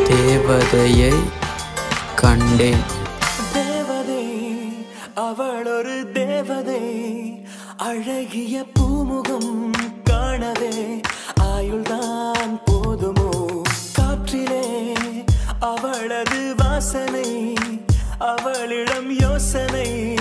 தேவதையை கண்டேன். தேவதை, அவள் ஒரு தேவதை, அழகிய பூமுகம் காணவே ஆயுள்தான் போதுமோ? காற்றிலே அவளது வாசனை, அவளிடம் யோசனை.